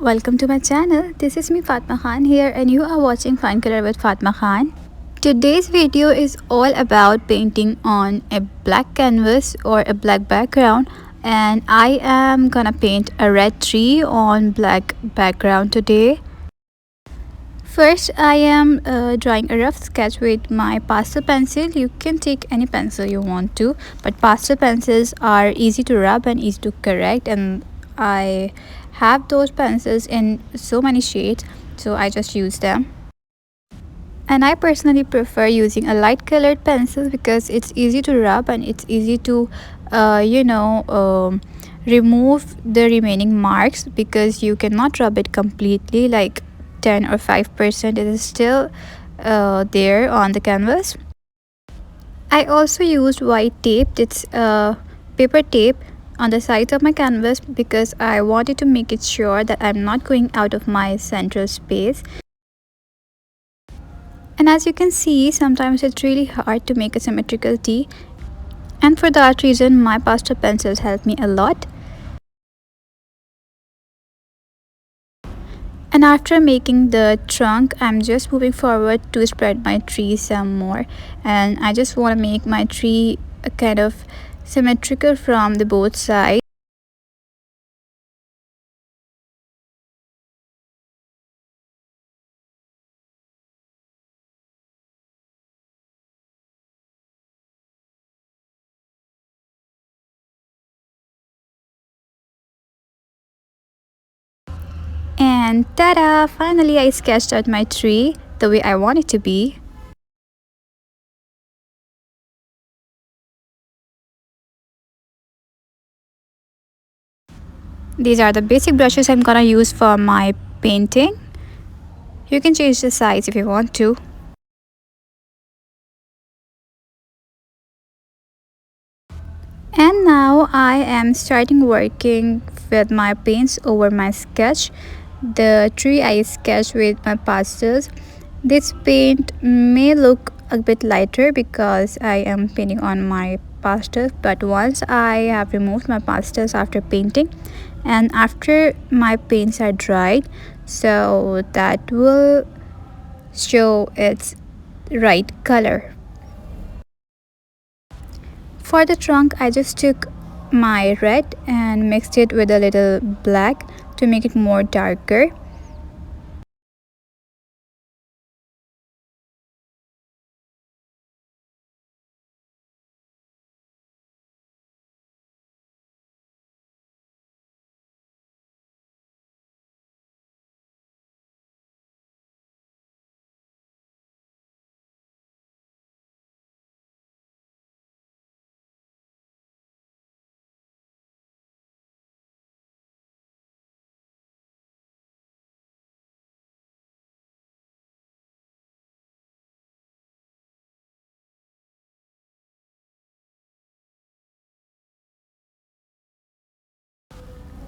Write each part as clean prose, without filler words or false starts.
Welcome to my channel. This is me Fatma Khan here and you are watching Fine Color with Fatma Khan. Today's video is all about painting on a black canvas or a black background, and I am gonna paint a red tree on black background today. First, I am drawing a rough sketch with my pastel pencil. You can take any pencil you want to, but pastel pencils are easy to rub and easy to correct, and I have those pencils in so many shades, so I just use them. And I personally prefer using a light colored pencil because it's easy to rub and it's easy to remove the remaining marks, because you cannot rub it completely, like 10 or 5% it is still there on the canvas. I also used white tape. It's paper tape on the sides of my canvas because I wanted to make it sure that I'm not going out of my central space. And as you can see, sometimes it's really hard to make a symmetrical T, and for that reason my pastel pencils help me a lot. And after making the trunk, I'm just moving forward to spread my tree some more, and I just want to make my tree kind of symmetrical from the both sides. And ta-da! Finally I sketched out my tree the way I want it to be. These are the basic brushes I'm gonna use for my painting. You can change the size if you want to. And now I am starting working with my paints over my sketch. The tree I sketched with my pastels. This paint may look a bit lighter because I am painting on my pastels, but once I have removed my pastels after painting and after my paints are dried, so that will show its right color. For the trunk, I just took my red and mixed it with a little black to make it more darker.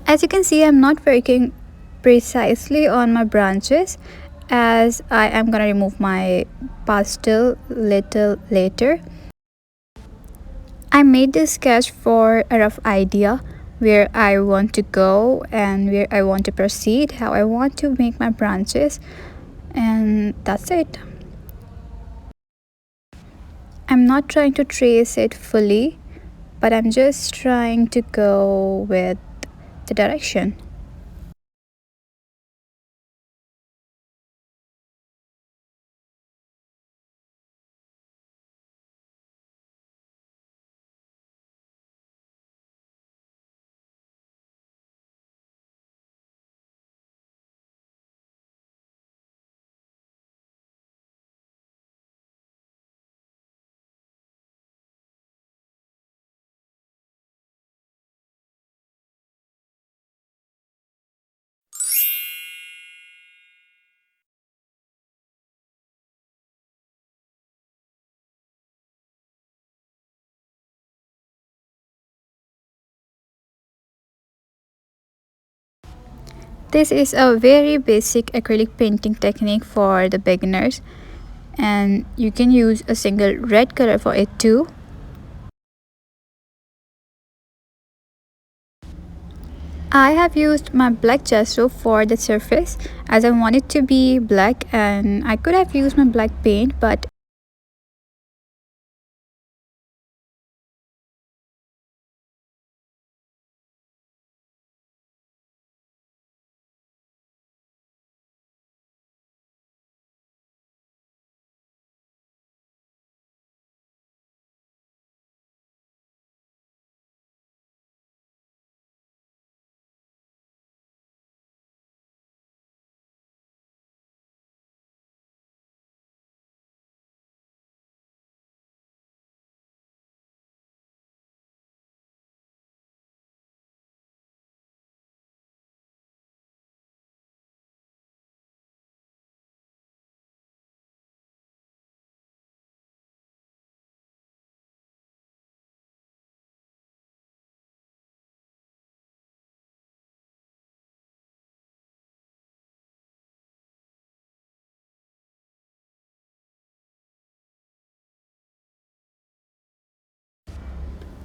As you can see, I'm not working precisely on my branches as I am gonna remove my pastel little later. I made this sketch for a rough idea where I want to go and where I want to proceed, how I want to make my branches, and that's it. I'm not trying to trace it fully, but I'm just trying to go with the direction. This is a very basic acrylic painting technique for the beginners, and you can use a single red color for it too. I have used my black gesso for the surface as I want it to be black, and I could have used my black paint, but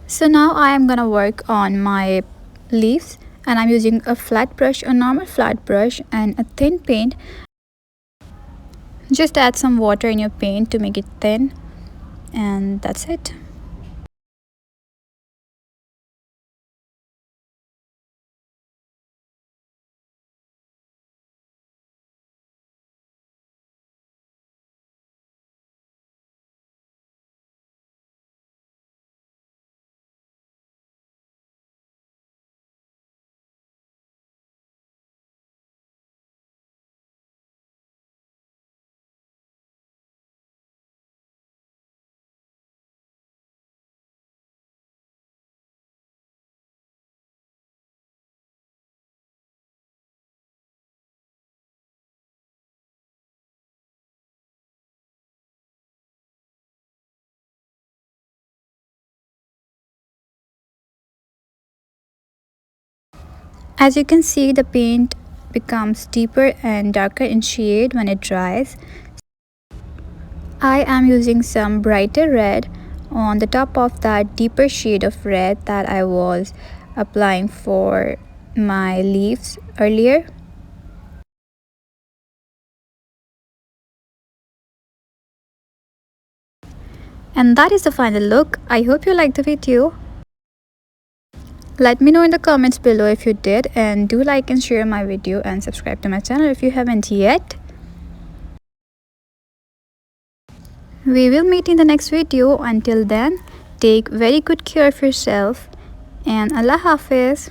so now I am gonna work on my leaves, and I'm using a flat brush, a normal flat brush, and a thin paint. Just add some water in your paint to make it thin, and that's it. As you can see, the paint becomes deeper and darker in shade when it dries. I am using some brighter red on the top of that deeper shade of red that I was applying for my leaves earlier. And that is the final look. I hope you liked the video. Let me know in the comments below if you did, and do like and share my video and subscribe to my channel if you haven't yet. We will meet in the next video. Until then, take very good care of yourself, and Allah Hafiz.